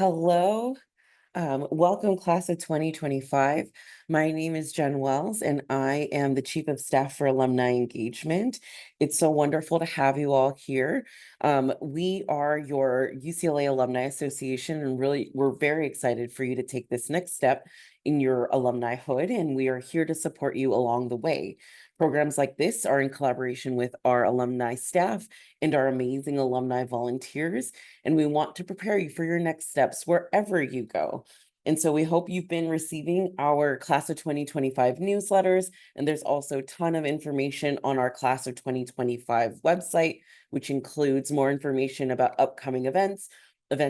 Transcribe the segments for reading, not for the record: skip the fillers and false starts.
Hello, welcome class of 2025. My name is Jen Wells and I am the Chief of Staff for Alumni Engagement. It's so wonderful to have you all here. We are your UCLA Alumni Association and really we're very excited for you to take this next step in your alumni hood, and we are here to support you along the way. Programs like this are in collaboration with our alumni staff and our amazing alumni volunteers, and we want to prepare you for your next steps wherever you go. And so we hope you've been receiving our class of 2025 newsletters, and there's also a ton of information on our class of 2025 website, which includes more information about upcoming events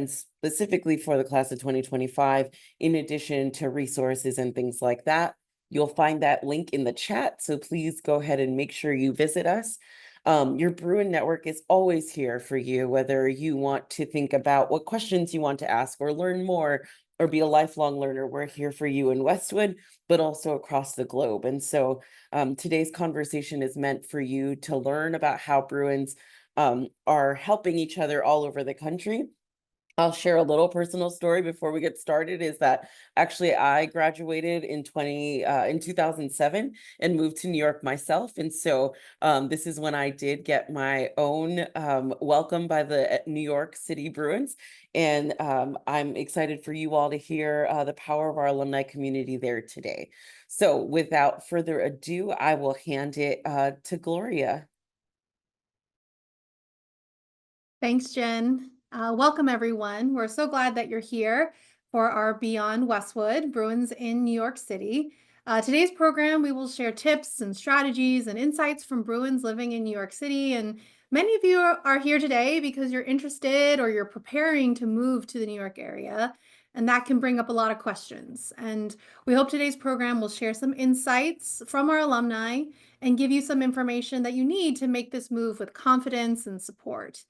specifically for the class of 2025, in addition to resources and things like that. You'll find that link in the chat, so please go ahead and make sure you visit us. Your Bruin network is always here for you, whether you want to think about what questions you want to ask or learn more or be a lifelong learner. We're here for you in Westwood, but also across the globe. And so today's conversation is meant for you to learn about how Bruins are helping each other all over the country. I'll share a little personal story before we get started, is that actually I graduated in 2007 and moved to New York myself. And so this is when I did get my own welcome by the New York City Bruins. And I'm excited for you all to hear the power of our alumni community there today. So without further ado, I will hand it to Gloria. Thanks, Jen. Welcome, everyone. We're so glad that you're here for our Beyond Westwood Bruins in New York City. Today's program, we will share tips and strategies and insights from Bruins living in New York City. And many of you are here today because you're interested or you're preparing to move to the New York area. And that can bring up a lot of questions. And we hope today's program will share some insights from our alumni and give you some information that you need to make this move with confidence and support.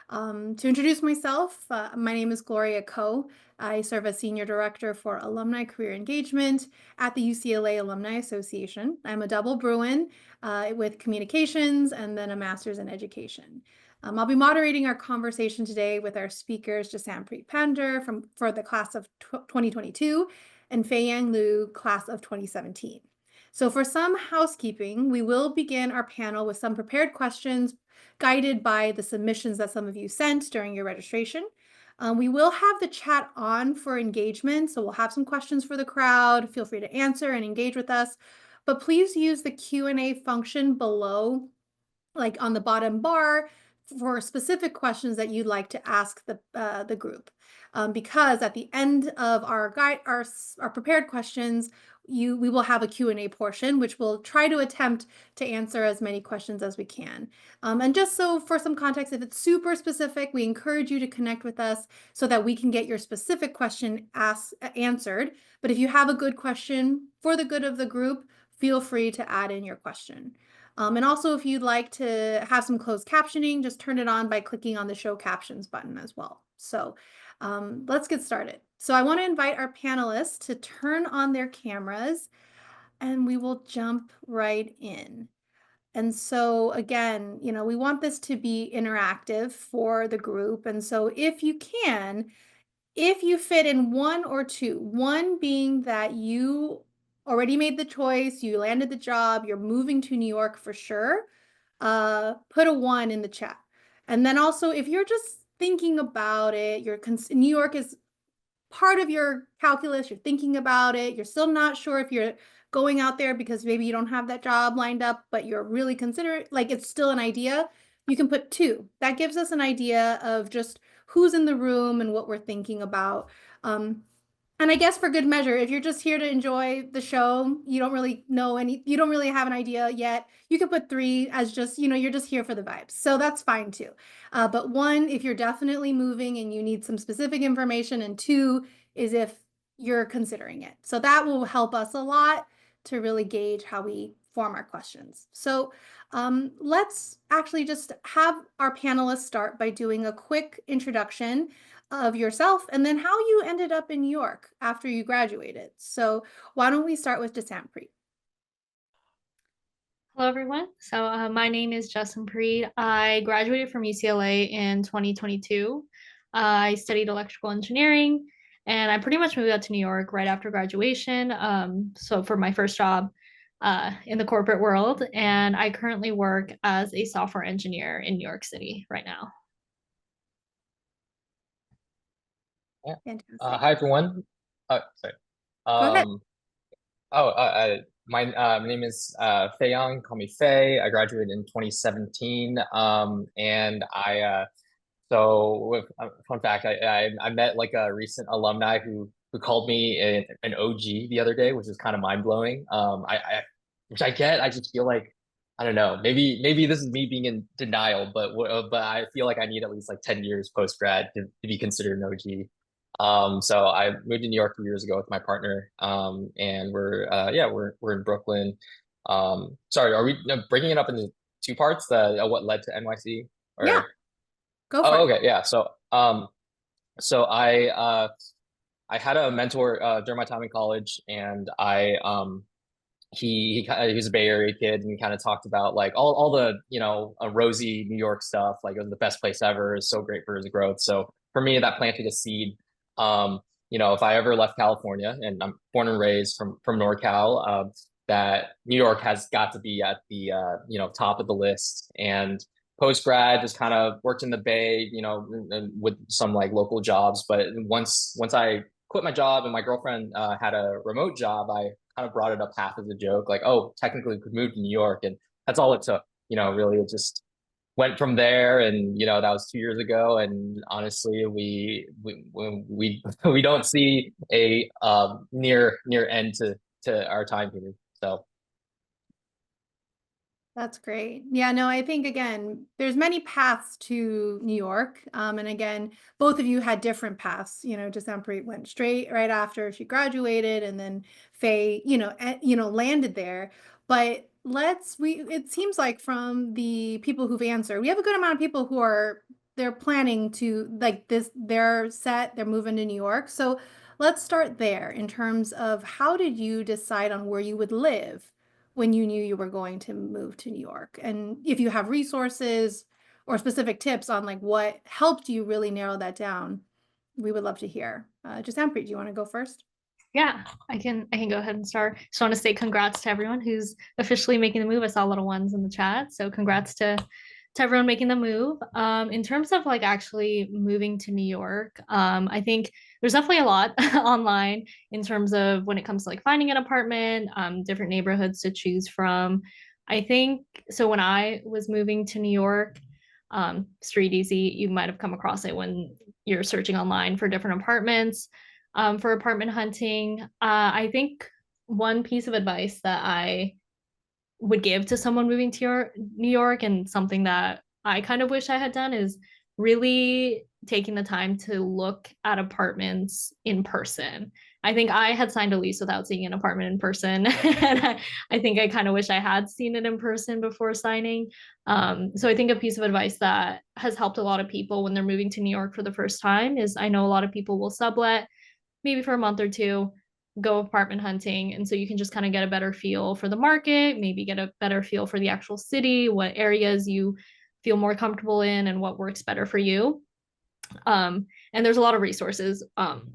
To introduce myself, my name is Gloria Ko. I serve as Senior Director for Alumni Career Engagement at the UCLA Alumni Association. I'm a double Bruin with communications and then a master's in education. I'll be moderating our conversation today with our speakers, Jasampreet Pander for the class of 2022 and Fei Yang Liu, class of 2017. So for some housekeeping, we will begin our panel with some prepared questions guided by the submissions that some of you sent during your registration. We will have the chat on for engagement, so we'll have some questions for the crowd. Feel free to answer and engage with us, but please use the Q&A function below, like on the bottom bar, for specific questions that you'd like to ask the group. Because at the end of our prepared questions, we will have a Q&A portion, which we'll try to attempt to answer as many questions as we can. And just so for some context, if it's super specific, we encourage you to connect with us so that we can get your specific question answered. But if you have a good question for the good of the group, feel free to add in your question. And also, if you'd like to have some closed captioning, just turn it on by clicking on the Show Captions button as well. So let's get started. So I want to invite our panelists to turn on their cameras, and we will jump right in. And so again, we want this to be interactive for the group. And so if you fit in one or two, one being that you already made the choice, you landed the job, you're moving to New York for sure, put a 1 in the chat. And then also, if you're just thinking about it, New York is part of your calculus, you're thinking about it, you're still not sure if you're going out there because maybe you don't have that job lined up, but you're really considering, like, it's still an idea, you can put 2. That gives us an idea of just who's in the room and what we're thinking about. And I guess for good measure, if you're just here to enjoy the show, you don't really have an idea yet, you can put 3 as just, you're just here for the vibes. So that's fine too. But 1, if you're definitely moving and you need some specific information, and 2 is if you're considering it. So that will help us a lot to really gauge how we form our questions. So let's actually just have our panelists start by doing a quick introduction of yourself and then how you ended up in New York after you graduated. So why don't we start with Jasampreet? Hello, everyone. So my name is Jasampreet. I graduated from UCLA in 2022. I studied electrical engineering, And I pretty much moved out to New York right after graduation. So for my first job in the corporate world, and I currently work as a software engineer in New York City right now. Yeah. Fantastic. Hi everyone. Sorry. Go ahead. Oh, my name is Fei Young. Call me Fei. I graduated in 2017. And fun fact, I met like a recent alumni who called me an OG the other day, which is kind of mind blowing. Which I get. I just feel like I don't know. Maybe this is me being in denial, but I feel like I need at least like 10 years post grad to be considered an OG. So I moved to New York 3 years ago with my partner. And we're in Brooklyn. Sorry, are we breaking it up into two parts? The what led to NYC Yeah, or go for Oh, it. okay, yeah. So I had a mentor during my time in college, and he was a Bay Area kid and kind of talked about like all the rosy New York stuff. Like it was the best place ever. It's so great for his growth. So for me, that planted a seed. If I ever left California, and I'm born and raised from NorCal, that New York has got to be at the top of the list. And post grad, just kind of worked in the Bay, and with some like local jobs. But once I quit my job and my girlfriend had a remote job, I kind of brought it up half as a joke, like, oh, technically we could move to New York. And that's all it took. Really it just went from there. And that was 2 years ago. And honestly, we don't see a near end to our time here. So That's great. Yeah, no, I think again, there's many paths to New York. And again, both of you had different paths. Jaspreet went straight right after she graduated, and then Faye, landed there. But it seems like from the people who've answered, we have a good amount of people who they're planning to like this, they're moving to New York. So let's start there in terms of how did you decide on where you would live when you knew you were going to move to New York? And if you have resources or specific tips on like what helped you really narrow that down, we would love to hear. Jaspreet, do you want to go first? Yeah, I can go ahead and start. Just want to say congrats to everyone who's officially making the move. I saw little ones in the chat, so congrats to everyone making the move. In terms of like actually moving to New York, I think there's definitely a lot online in terms of when it comes to like finding an apartment, different neighborhoods to choose from. I think so when I was moving to New York, Street Easy, you might have come across it when you're searching online for different apartments, for apartment hunting. I think one piece of advice that I would give to someone moving to New York, and something that I kind of wish I had done, is really taking the time to look at apartments in person. I think I had signed a lease without seeing an apartment in person. And I think I kind of wish I had seen it in person before signing. So I think a piece of advice that has helped a lot of people when they're moving to New York for the first time is, I know a lot of people will sublet maybe for a month or two, go apartment hunting. And so you can just kind of get a better feel for the market, maybe get a better feel for the actual city, what areas you feel more comfortable in, and what works better for you. And there's a lot of resources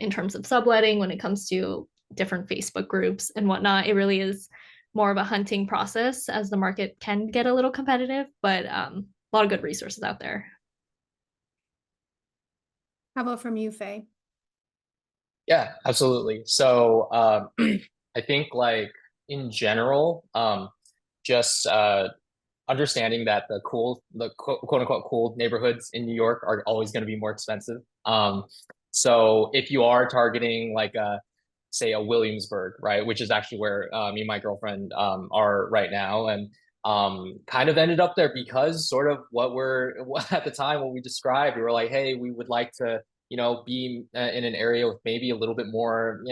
in terms of subletting when it comes to different Facebook groups and whatnot. It really is more of a hunting process, as the market can get a little competitive, but a lot of good resources out there. How about from you, Faye? yeah, absolutely. So I think like in general, just understanding that the quote unquote cool neighborhoods in New York are always going to be more expensive. So if you are targeting like say a Williamsburg, right, which is actually where me and my girlfriend are right now, and kind of ended up there because sort of at the time what we described, we were like, hey, we would like to be in an area with maybe a little bit more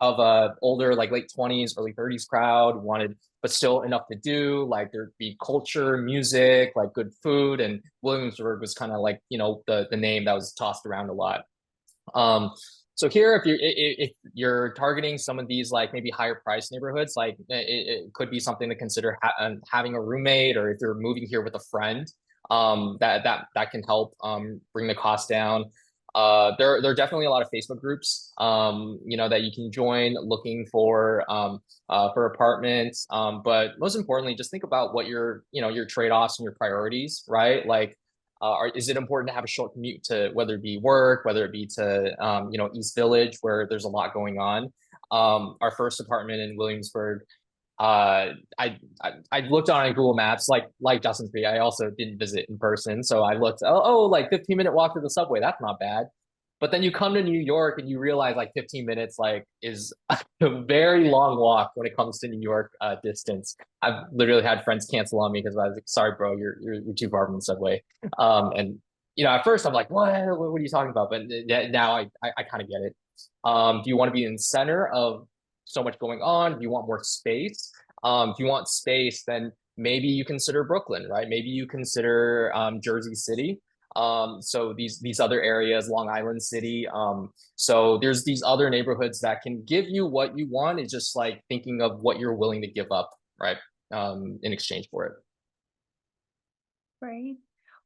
of a older like late 20s early 30s crowd, wanted but still enough to do, like there'd be culture, music, like good food. And Williamsburg was kind of like the name that was tossed around a lot. So here, if you're targeting some of these like maybe higher price neighborhoods, like it could be something to consider having a roommate, or if you're moving here with a friend, that can help bring the cost down. there are definitely a lot of Facebook groups, that you can join looking for apartments. But most importantly, just think about what your trade-offs and your priorities, right? Like, is it important to have a short commute to whether it be work, whether it be to East Village where there's a lot going on. Our first apartment in Williamsburg, I looked on Google Maps, like Dawson's Creek. I also didn't visit in person, so I looked. Like 15-minute walk to the subway. That's not bad. But then you come to New York and you realize like 15 minutes like is a very long walk when it comes to New York distance. I've literally had friends cancel on me because I was like, "Sorry, bro, you're too far from the subway." And at first I'm like, What are you talking about?" But now I kind of get it. Do you want to be in the center of so much going on? Do you want more space? If you want space, then maybe you consider Brooklyn, right? Maybe you consider Jersey City. So these other areas, Long Island City. So there's these other neighborhoods that can give you what you want. It's just like thinking of what you're willing to give up, right? In exchange for it. Right.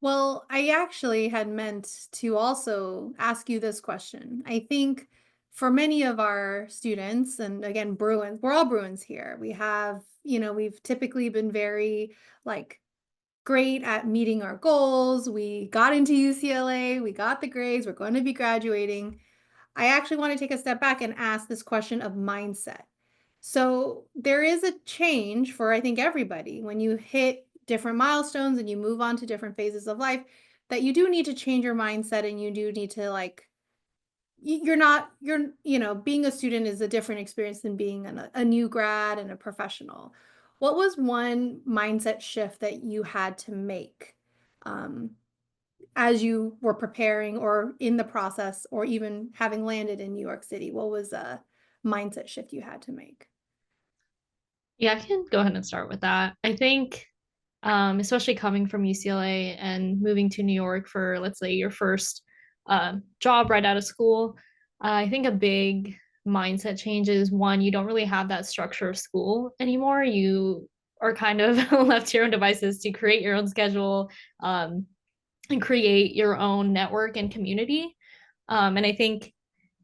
Well, I actually had meant to also ask you this question. I think for many of our students, and again, Bruins, we're all Bruins here. We have, we've typically been very like great at meeting our goals. We got into UCLA, we got the grades, we're going to be graduating. I actually want to take a step back and ask this question of mindset. So there is a change for, I think, everybody when you hit different milestones and you move on to different phases of life, that you do need to change your mindset, and you do need to like being a student is a different experience than being a new grad and a professional. What was one mindset shift that you had to make um, as you were preparing or in the process or even having landed in New York City? What was a mindset shift you had to make? Yeah, I can go ahead and start with that. I think, especially coming from UCLA and moving to New York for, let's say, your first job right out of school, I think a big mindset change is one, you don't really have that structure of school anymore. You are kind of left to your own devices to create your own schedule, and create your own network and community. And I think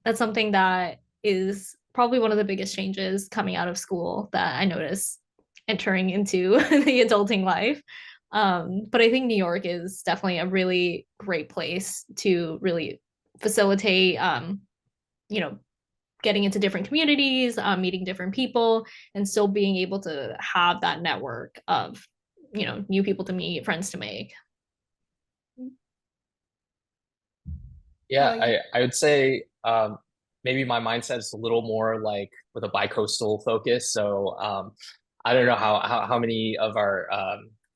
that's something that is probably one of the biggest changes coming out of school that I noticed entering into the adulting life. But I think New York is definitely a really great place to really facilitate, you know, getting into different communities, meeting different people, and still being able to have that network of, new people to meet, friends to make. Yeah, I would say maybe my mindset is a little more like with a bi-coastal focus. So I don't know how many of our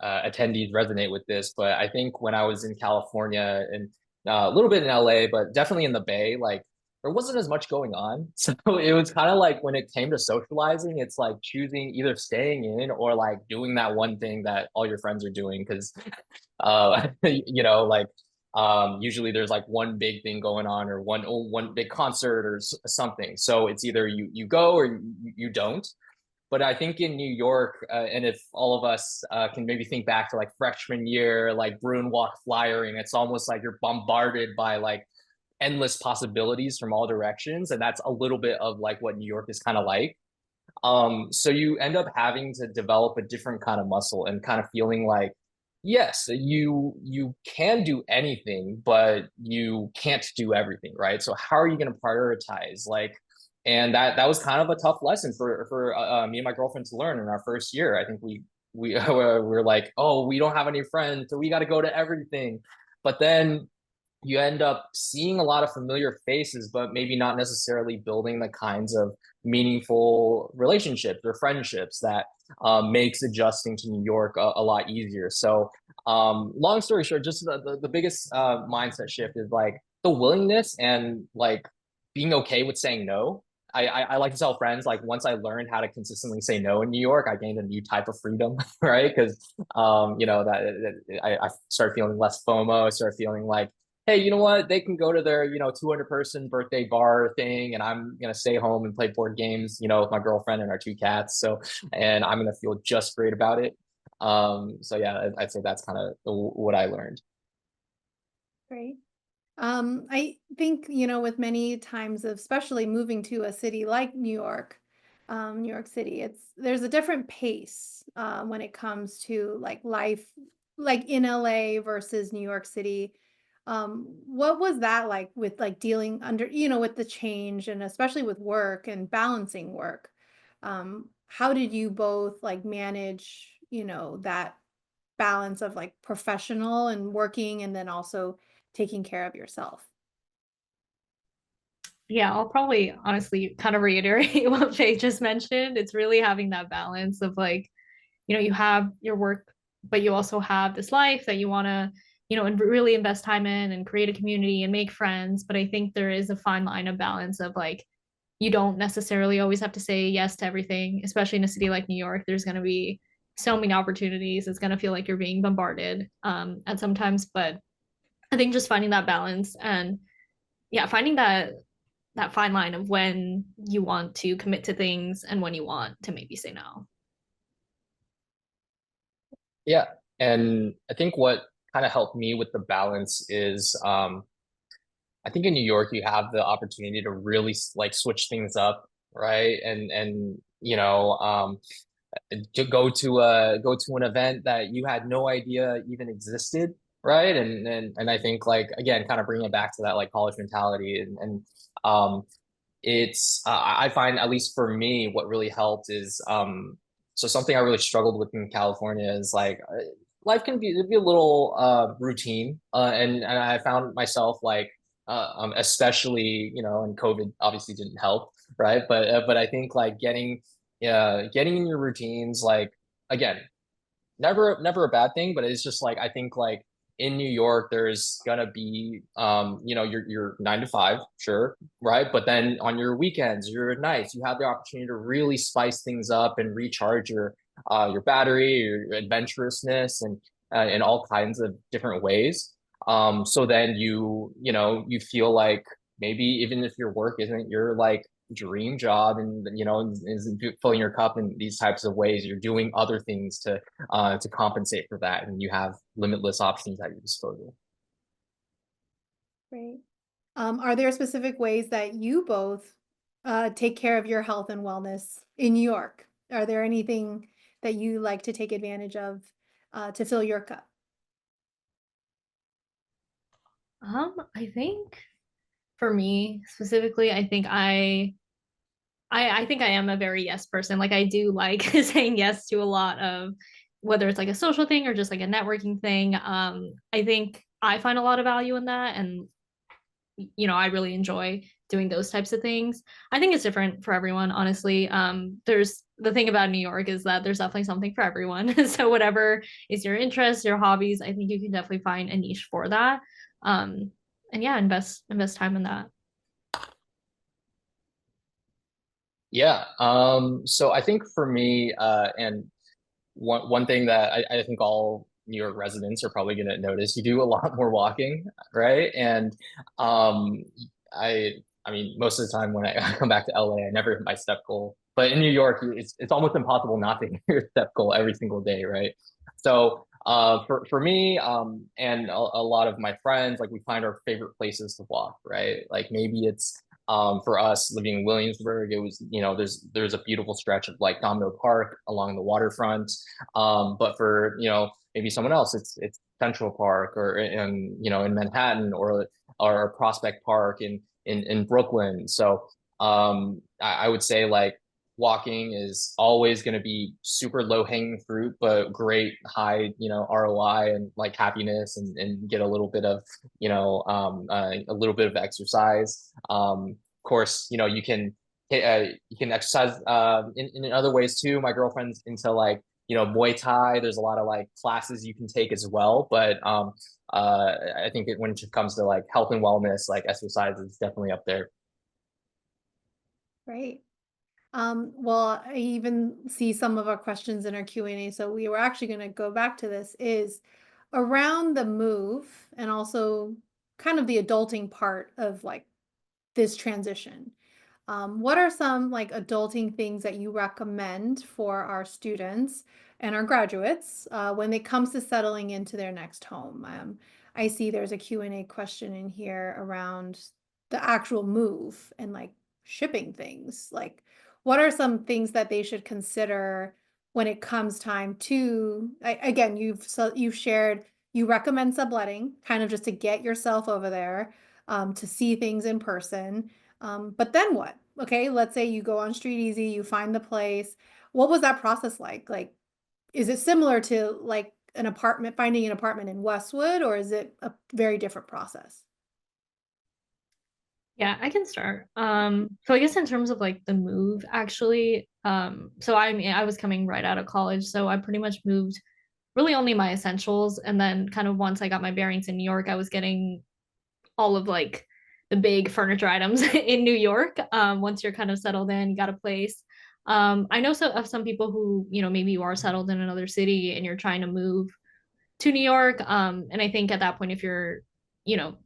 attendees resonate with this, but I think when I was in California and a little bit in LA, but definitely in the Bay, like there wasn't as much going on. So it was kind of like when it came to socializing, it's like choosing either staying in or like doing that one thing that all your friends are doing because like usually there's like one big thing going on or one big concert or something. So it's either you go or you don't. But I think in New York, and if all of us can maybe think back to like freshman year, like Bruin walk flyering, it's almost like you're bombarded by like endless possibilities from all directions, and that's a little bit of like what New York is kind of like. So you end up having to develop a different kind of muscle and kind of feeling like, yes, you can do anything, but you can't do everything, right? So how are you going to prioritize? Like, and that was kind of a tough lesson for me and my girlfriend to learn in our first year. I think we we're like, oh, we don't have any friends, so we got to go to everything. But then you end up seeing a lot of familiar faces, but maybe not necessarily building the kinds of meaningful relationships or friendships that makes adjusting to New York a lot easier. So, long story short, just the biggest mindset shift is like the willingness and like being okay with saying no. I like to tell friends like once I learned how to consistently say no in New York, I gained a new type of freedom, right? Because that I started feeling less FOMO. I started feeling like, hey, you know what? They can go to their, 200-person birthday bar thing, and I'm gonna stay home and play board games, with my girlfriend and our two cats. So, and I'm gonna feel just great about it. So yeah, I'd say that's kind of what I learned. Great. I think, with many times of especially moving to a city like New York City, there's a different pace when it comes to like life, like in LA versus New York City. What was that like with like dealing under, with the change and especially with work and balancing work? How did you both like manage, that balance of like professional and working and then also taking care of yourself? Yeah, I'll probably honestly kind of reiterate what Faye just mentioned. It's really having that balance of like, you have your work, but you also have this life that you want to, and really invest time in and create a community and make friends. But I think there is a fine line of balance of like, you don't necessarily always have to say yes to everything, especially in a city like New York. There's going to be so many opportunities. It's going to feel like you're being bombarded at sometimes. But I think just finding that balance and yeah, finding that fine line of when you want to commit to things and when you want to maybe say no. Yeah. And I think what kind of helped me with the balance is I think in New York you have the opportunity to really like switch things up, right? And to go to an event that you had no idea even existed, right? And I think like again, kind of bringing it back to that like college mentality and um it's I find at least for me what really helped is so something I really struggled with in California is like life can be a little routine and I found myself like especially and COVID obviously didn't help, right? But I think like getting in your routines like again never a bad thing, but it's just like I think like in New York there's gonna be your 9 to 5, sure, right? But then on your weekends, your nights, you have the opportunity to really spice things up and recharge your battery, your adventurousness and in all kinds of different ways. So then you feel like maybe even if your work isn't your like dream job and isn't filling your cup in these types of ways, you're doing other things to compensate for that, and you have limitless options at your disposal. Great. Are there specific ways that you both take care of your health and wellness in New York? Are there anything that you like to take advantage of to fill your cup? I think for me specifically, I think I am a very yes person. Like I do like saying yes to a lot of whether it's like a social thing or just like a networking thing. I think I find a lot of value in that and I really enjoy doing those types of things. I think it's different for everyone, honestly. There's the thing about New York is that there's definitely something for everyone. So whatever is your interest, your hobbies, I think you can definitely find a niche for that. And yeah, invest time in that. Yeah. So I think for me, and one thing that I think all New York residents are probably going to notice, you do a lot more walking, right? And um, I I mean, most of the time when I come back to LA, I never hit my step goal. But in New York, it's almost impossible not to hit your step goal every single day, right? So for me and a lot of my friends, like we find our favorite places to walk, right? Like maybe it's for us living in Williamsburg, it was there's a beautiful stretch of like Domino Park along the waterfront. But for maybe someone else, it's Central Park or in Manhattan or Prospect Park in Brooklyn. So I would say like walking is always going to be super low hanging fruit, but great high, ROI and like happiness and get a little bit of, a little bit of exercise. Of course, you can exercise in other ways too. My girlfriend's into like, Muay Thai. There's a lot of like classes you can take as well. But I think when it comes to like health and wellness, like exercise is definitely up there. Great. Well, I even see some of our questions in our Q&A, so we were actually going to go back to this, is around the move and also kind of the adulting part of like this transition. What are some like adulting things that you recommend for our students and our graduates when it comes to settling into their next home? I see there's a Q&A question in here around the actual move and like shipping things. Like, what are some things that they should consider when it comes time to, again, you've shared, you recommend subletting kind of just to get yourself over there, to see things in person. But then what? Okay, let's say you go on Street Easy, you find the place. What was that process like? Like, is it similar to like finding an apartment in Westwood, or is it a very different process? Yeah, I can start. So I guess in terms of like the move, actually, so I mean, I was coming right out of college, so I pretty much moved really only my essentials, and then kind of once I got my bearings in New York, I was getting all of like the big furniture items in New York. Once you're kind of settled in, you got a place. I know of some people who, maybe you are settled in another city and you're trying to move to New York. And I think at that point, if you're,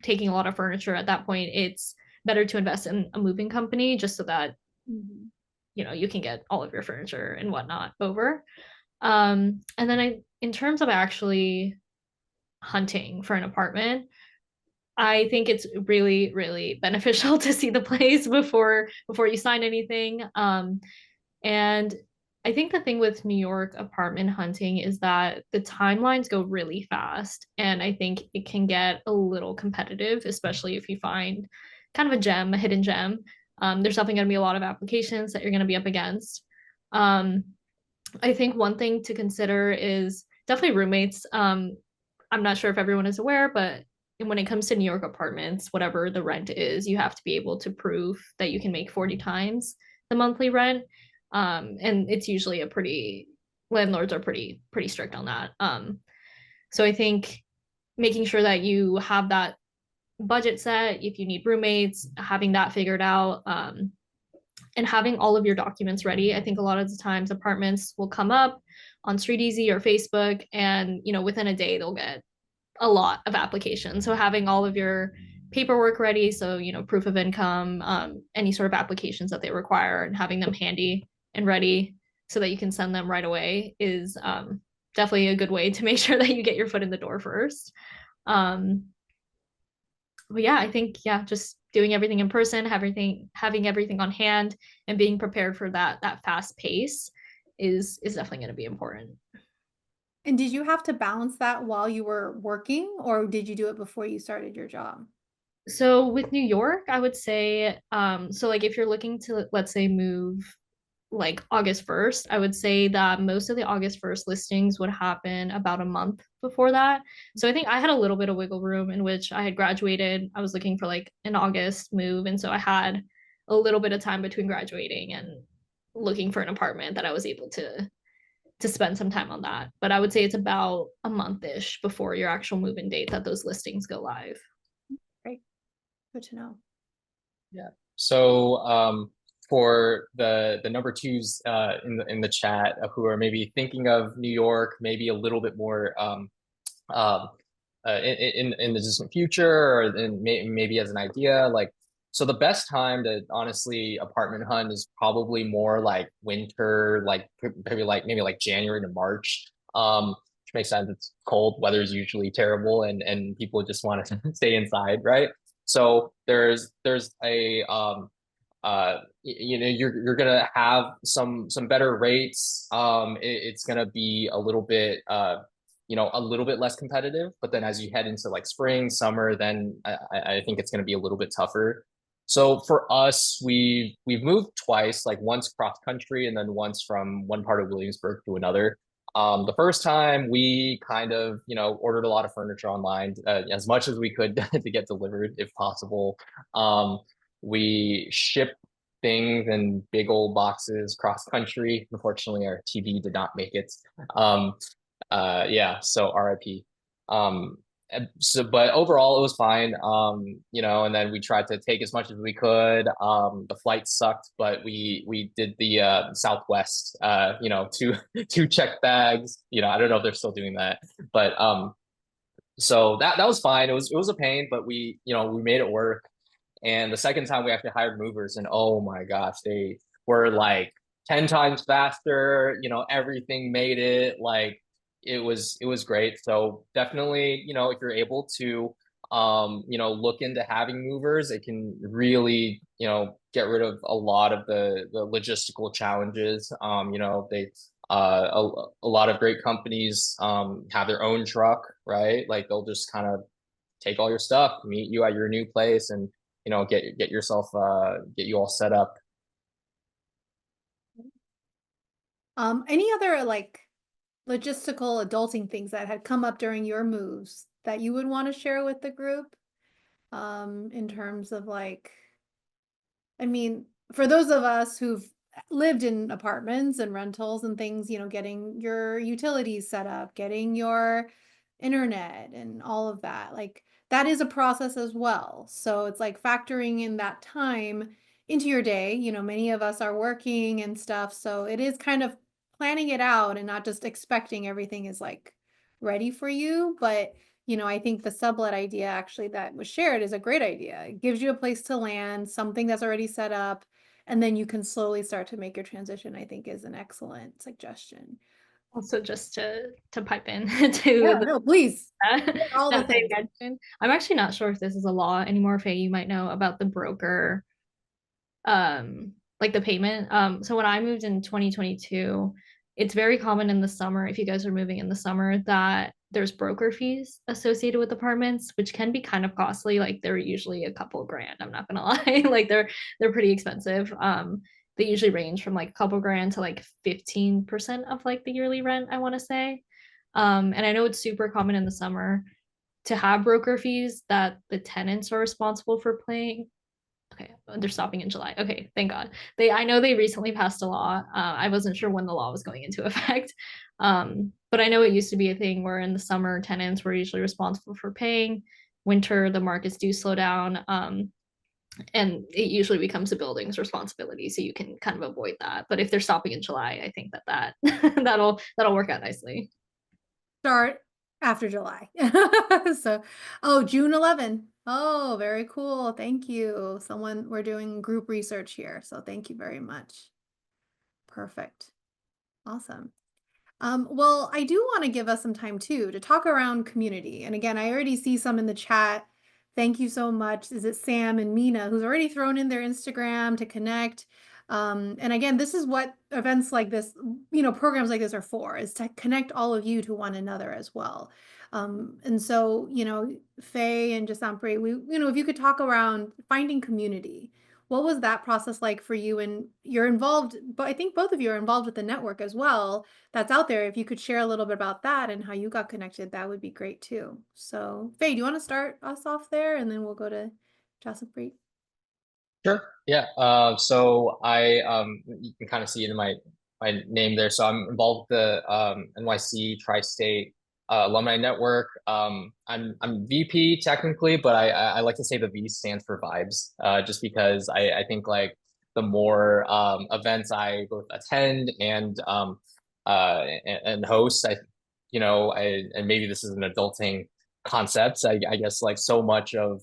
taking a lot of furniture at that point, it's better to invest in a moving company just so that, you can get all of your furniture and whatnot over. And then in terms of actually hunting for an apartment, I think it's really, really beneficial to see the place before you sign anything. And I think the thing with New York apartment hunting is that the timelines go really fast, and I think it can get a little competitive, especially if you find kind of a gem, a hidden gem. There's definitely going to be a lot of applications that you're going to be up against. Um, I think one thing to consider is definitely roommates. I'm not sure if everyone is aware, but when it comes to New York apartments, whatever the rent is, you have to be able to prove that you can make 40 times the monthly rent. And it's usually landlords are pretty strict on that. So I think making sure that you have that budget set, if you need roommates, having that figured out, and having all of your documents ready. I think a lot of the times apartments will come up on Street Easy or Facebook, and within a day they'll get a lot of applications. So having all of your paperwork ready, so proof of income, any sort of applications that they require, and having them handy and ready so that you can send them right away is definitely a good way to make sure that you get your foot in the door first. Um, but yeah, I think just doing everything in person, having everything on hand, and being prepared for that fast pace is definitely going to be important. And did you have to balance that while you were working, or did you do it before you started your job? So with New York, I would say, so like if you're looking to, let's say, move like August 1st, I would say that most of the August 1st listings would happen about a month before that. So I think I had a little bit of wiggle room in which I had graduated. I was looking for like an August move. And so I had a little bit of time between graduating and looking for an apartment that I was able to spend some time on that. But I would say it's about a month-ish before your actual move-in date that those listings go live. Great. Good to know. Yeah. So for the number twos in the chat who are maybe thinking of New York, maybe a little bit more in the distant future, or maybe as an idea, like, so the best time to honestly apartment hunt is probably more like winter, like maybe like January to March. Which makes sense. It's cold, weather is usually terrible, and people just want to stay inside, right? So there's a you're gonna have some better rates. It's gonna be a little bit a little bit less competitive, but then as you head into like spring, summer, then I think it's gonna be a little bit tougher. So for us, we've moved twice, like once cross country and then once from one part of Williamsburg to another. The first time we kind of, ordered a lot of furniture online, as much as we could to get delivered if possible. We shipped things in big old boxes cross country. Unfortunately, our TV did not make it. Yeah, so RIP. But overall it was fine. And then we tried to take as much as we could. The flight sucked, but we did the Southwest, two two check bags. I don't know if they're still doing that, but so that was fine. It was a pain, but we made it work. And the second time we actually hired movers, and oh my gosh, they were like 10 times faster. Everything made it like it was great. So definitely, you know, if you're able to you know, look into having movers, it can really, you know, get rid of a lot of the logistical challenges. You know, they a lot of great companies have their own truck, right? Like they'll just kind of take all your stuff, meet you at your new place, and you know, get yourself get you all set up. Any other like logistical adulting things that had come up during your moves that you would want to share with the group? In terms of like, I mean, for those of us who've lived in apartments and rentals and things, you know, getting your utilities set up, getting your internet and all of that, like that is a process as well. So it's like factoring in that time into your day. You know, many of us are working and stuff. So it is kind of planning it out and not just expecting everything is like ready for you. But you know, I think the sublet idea actually that was shared is a great idea. It gives you a place to land, something that's already set up, and then you can slowly start to make your transition, I think is an excellent suggestion. Also, just to pipe in Yeah, to the no, please. that All the they things. mentioned. I'm actually not sure if this is a law anymore. Faye, you might know about the broker, like the payment. So when I moved in 2022, it's very common in the summer, if you guys are moving in the summer, that there's broker fees associated with apartments, which can be kind of costly. Like they're usually a couple grand, I'm not gonna lie. Like they're pretty expensive. They usually range from like a couple grand to like 15% of like the yearly rent, I want to say. And I know it's super common in the summer to have broker fees that the tenants are responsible for paying. Okay, they're stopping in July. Okay, thank God. I know they recently passed a law. I wasn't sure when the law was going into effect. But I know it used to be a thing where in the summer tenants were usually responsible for paying. Winter, the markets do slow down. And it usually becomes a building's responsibility, so you can kind of avoid that. But if they're stopping in July, I think that that'll work out nicely. Start after July. So, oh, June 11. Oh, very cool. Thank you. We're doing group research here. So thank you very much. Perfect. Awesome. Well, I do want to give us some time too to talk around community. And again, I already see some in the chat. Thank you so much. Is it Sam and Mina who's already thrown in their Instagram to connect? And again, this is what events like this, you know, programs like this are for, is to connect all of you to one another as well. And so, you know, Faye and Jasampri, you know, if you could talk around finding community, what was that process like for you? And you're involved, but I think both of you are involved with the network as well that's out there. If you could share a little bit about that and how you got connected, that would be great too. So, Faye, do you want to start us off there and then we'll go to Jaspreet? Sure. Yeah. So I you can kind of see it in my name there. So I'm involved with the NYC Tri-State Alumni Network. I'm VP technically, but I like to say the V stands for vibes. Just because I think like the more events I both attend and host, you know, and maybe this is an adulting concept. I guess like so much of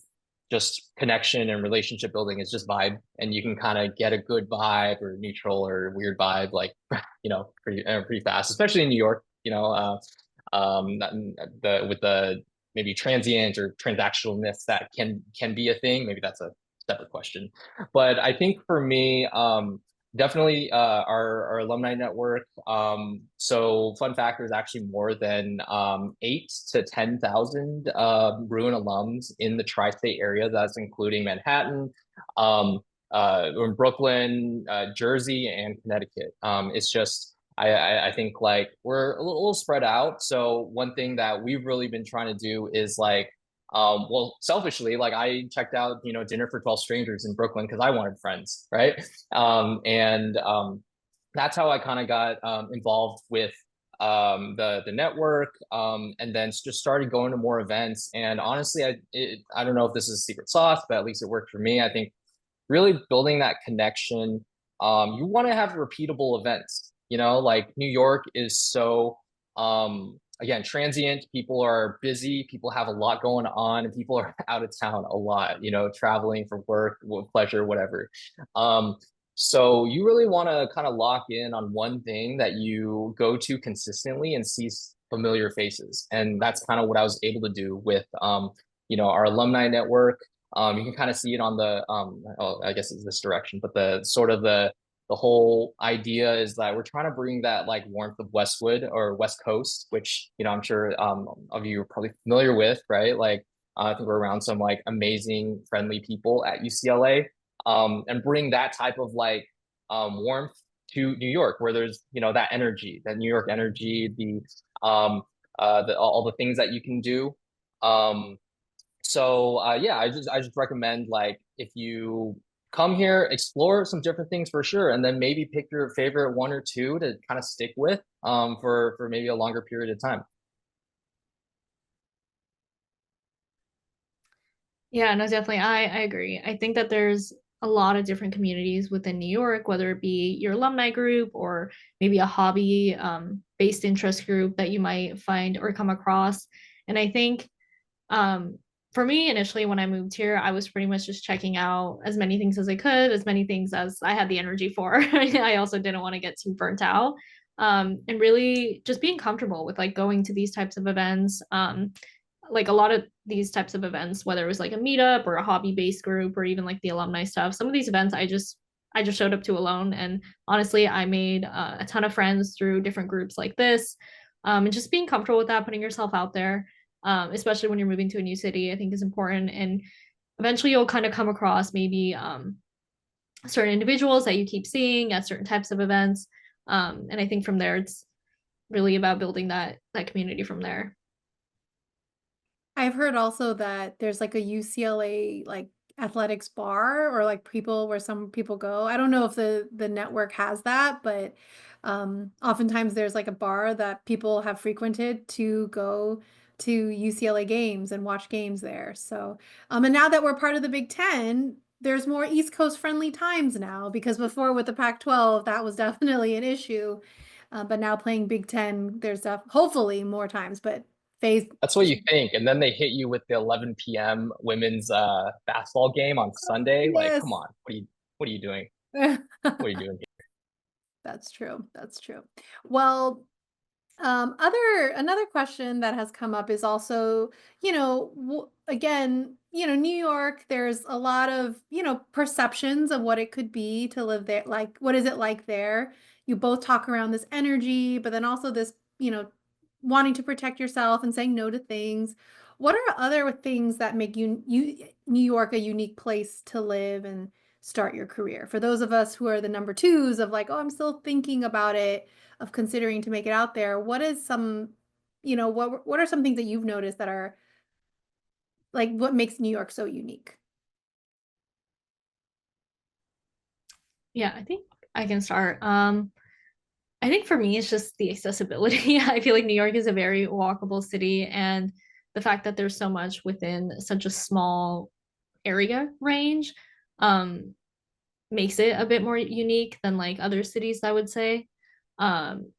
just connection and relationship building is just vibe, and you can kind of get a good vibe or neutral or weird vibe like you know pretty fast, especially in New York, you know, with the maybe transient or transactionalness that can be a thing. Maybe that's a separate question, but I think for me definitely our alumni network. So fun fact, there's actually more than 8 to 10,000 Bruin alums in the tri-state area. That's including Manhattan, in Brooklyn, Jersey, and Connecticut. It's just I think like we're a little spread out. So one thing that we've really been trying to do is like well, selfishly, like I checked out, you know, Dinner for 12 Strangers in Brooklyn because I wanted friends, right? And that's how I kind of got involved with the network, and then just started going to more events. And honestly, I don't know if this is a secret sauce, but at least it worked for me. I think really building that connection. You want to have repeatable events. You know, like New York is so again transient. People are busy. People have a lot going on, and people are out of town a lot. You know, traveling for work, pleasure, whatever. So you really want to kind of lock in on one thing that you go to consistently and see familiar faces. And that's kind of what I was able to do with our alumni network. You can kind of see it on the I guess it's this direction, but the sort of the whole idea is that we're trying to bring that like warmth of Westwood or West Coast, which I'm sure of you are probably familiar with, right? Like I think we're around some like amazing, friendly people at UCLA, and bring that type of like warmth to New York, where there's that energy, that New York energy, all the things that you can do. So yeah, I just recommend, like, if you come here, explore some different things for sure, and then maybe pick your favorite one or two to kind of stick with for maybe a longer period of time. Yeah, no, definitely. I agree. I think that there's a lot of different communities within New York, whether it be your alumni group or maybe a hobby based interest group that you might find or come across. And I think for me, initially when I moved here, I was pretty much just checking out as many things as I could, as many things as I had the energy for. I also didn't want to get too burnt out. And really just being comfortable with like going to these types of events. Like a lot of these types of events, whether it was like a meetup or a hobby-based group or even like the alumni stuff, some of these events I just showed up to alone. And honestly, I made a ton of friends through different groups like this. And just being comfortable with that, putting yourself out there, especially when you're moving to a new city, I think is important. And eventually you'll kind of come across maybe certain individuals that you keep seeing at certain types of events. And I think from there, it's really about building that community from there. I've heard also that there's like a UCLA like athletics bar or like people where some people go. I don't know if the network has that, but oftentimes there's like a bar that people have frequented to go to UCLA games and watch games there. So and now that we're part of the Big Ten, there's more East Coast friendly times now, because before with the Pac-12 that was definitely an issue. But now playing Big Ten, there's hopefully more times, but phase. That's what you think, and then they hit you with the 11 p.m. women's basketball game on Sunday. Like, come Yes. on, what are you doing? What are you doing? That's true. That's true. Well, another question that has come up is also, again, New York, there's a lot of, perceptions of what it could be to live there. Like, what is it like there? You both talk around this energy, but then also this, wanting to protect yourself and saying no to things. What are other things that make New York a unique place to live and start your career? For those of us who are the number twos of like, oh, I'm still thinking about it, of considering to make it out there, what is some, what are some things that you've noticed that are like what makes New York so unique? Yeah, I think I can start. I think for me, it's just the accessibility. I feel like New York is a very walkable city, and the fact that there's so much within such a small area range um, makes it a bit more unique than like other cities, I would say. Um,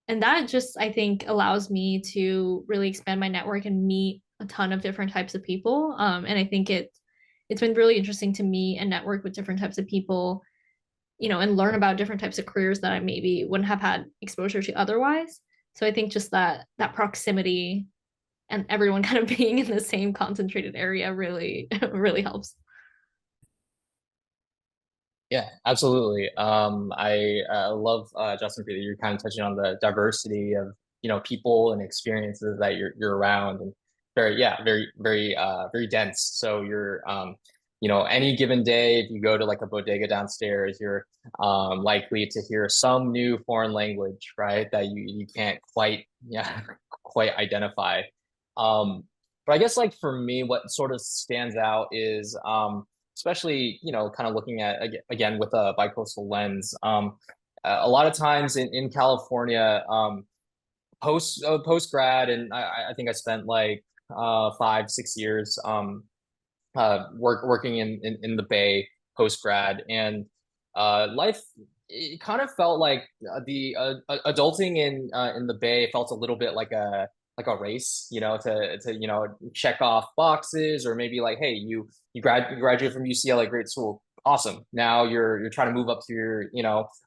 and that just, I think, allows me to really expand my network and meet a ton of different types of people. And I think it's been really interesting to meet and network with different types of people, and learn about different types of careers that I maybe wouldn't have had exposure to otherwise. So I think just that proximity and everyone kind of being in the same concentrated area really really helps. Yeah, absolutely. I love, Justin, that you're kind of touching on the diversity of people and experiences that you're around, and very dense. So you're any given day, if you go to like a bodega downstairs, you're likely to hear some new foreign language, right? That you can't quite quite identify. But I guess, like, for me, what sort of stands out is especially kind of looking at, again, with a bicoastal lens, a lot of times in California, post grad, and I think I spent like 5 6 years working in the Bay post grad, and life, it kind of felt like the adulting in the Bay felt a little bit like a race, to check off boxes, or maybe like, hey, you graduate from UCLA, great school, awesome. Now you're trying to move up to your,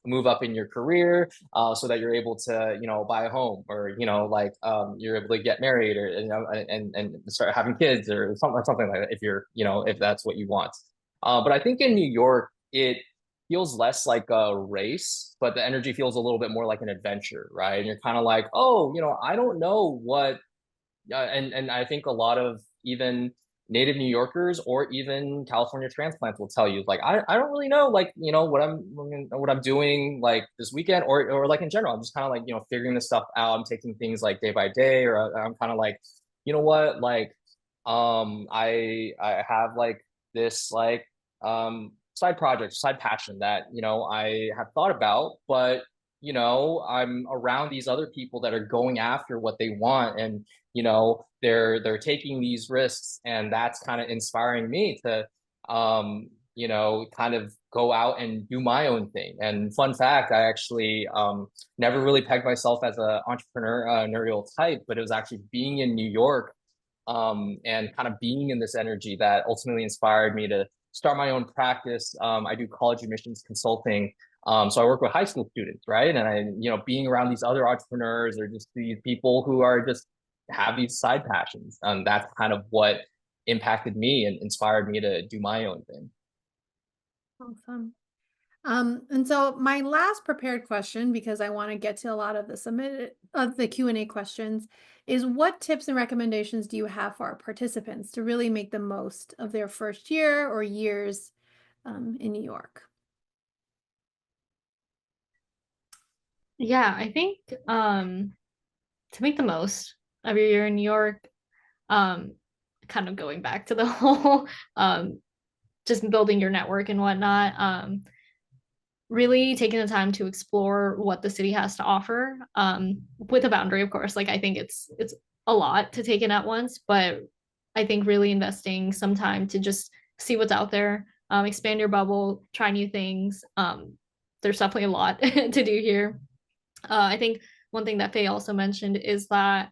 move up in your career, so that you're able to, buy a home, or, like, you're able to get married, or, and start having kids, or something like that, if you're, if that's what you want. But I think in New York, it feels less like a race, but the energy feels a little bit more like an adventure, right? And you're kind of like, oh, I don't know what, and I think a lot of even native New Yorkers or even California transplants will tell you, like, I don't really know, like, what I'm doing, like, this weekend, or like in general. I'm just kind of like, figuring this stuff out. I'm taking things like day by day, or I'm kind of like, you know what, like, I have like this, like, side project, side passion that, I have thought about, but I'm around these other people that are going after what they want, and they're taking these risks, and that's kind of inspiring me to kind of go out and do my own thing. And fun fact, I actually never really pegged myself as an entrepreneurial type, but it was actually being in New York, and kind of being in this energy that ultimately inspired me to start my own practice. I do college admissions consulting. So I work with high school students, right? And being around these other entrepreneurs, or just these people who are just have these side passions. That's kind of what impacted me and inspired me to do my own thing. Awesome. And so my last prepared question, because I want to get to a lot of the Q&A questions, is what tips and recommendations do you have for our participants to really make the most of their first year or years in New York? Yeah, I think to make the most of your year in New York, um, kind of going back to the whole just building your network and whatnot, really taking the time to explore what the city has to offer, with a boundary, of course. Like, I think it's a lot to take in at once, but I think really investing some time to just see what's out there, expand your bubble, try new things. There's definitely a lot to do here. I think one thing that Faye also mentioned is that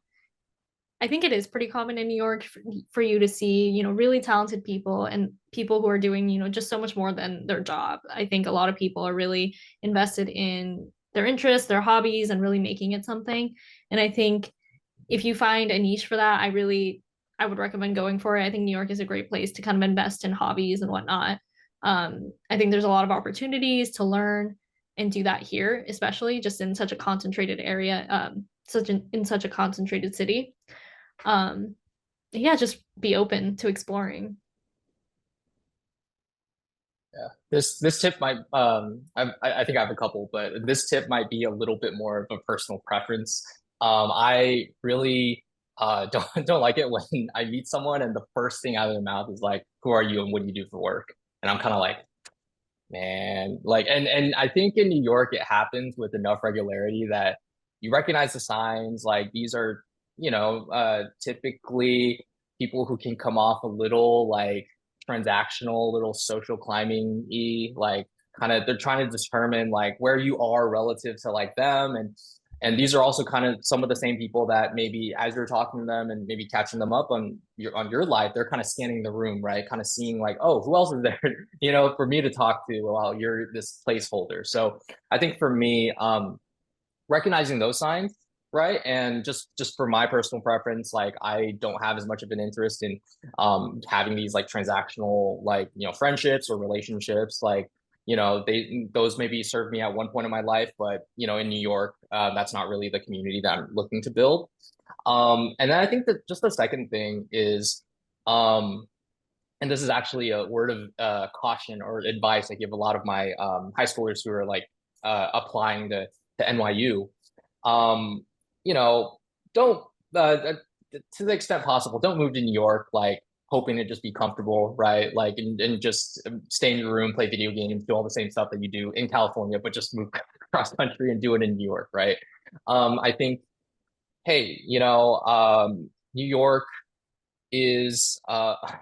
I think it is pretty common in New York for you to see, really talented people, and people who are doing, just so much more than their job. I think a lot of people are really invested in their interests, their hobbies, and really making it something. And I think if you find a niche for that, I would recommend going for it. I think New York is a great place to kind of invest in hobbies and whatnot. I think there's a lot of opportunities to learn and do that here, especially just in such a concentrated area, in such a concentrated city. Yeah, just be open to exploring. Yeah, this tip might, I think I have a couple, but this tip might be a little bit more of a personal preference. I really don't like it when I meet someone and the first thing out of their mouth is like, "Who are you and what do you do for work?" And I'm kind of like, man, like, and I think in New York it happens with enough regularity that you recognize the signs. Like, these are, typically people who can come off a little like transactional, little social climbing-y, like, kind of they're trying to determine like where you are relative to like them. And these are also kind of some of the same people that maybe as you're talking to them and maybe catching them up on your life, they're kind of scanning the room, right? Kind of seeing like, oh, who else is there, for me to talk to while you're this placeholder. So I think for me, recognizing those signs, right? And just for my personal preference, like, I don't have as much of an interest in having these like transactional, like, friendships or relationships. Like, those maybe serve me at one point in my life, but in New York, that's not really the community that I'm looking to build. And then I think that just the second thing is, and this is actually a word of caution or advice I give a lot of my high schoolers who are like applying to NYU. Um, you know, don't to the extent possible, don't move to New York like hoping to just be comfortable, right? Like, and just stay in your room, play video games, do all the same stuff that you do in California, but just move across country and do it in New York, right? I think, hey, New York is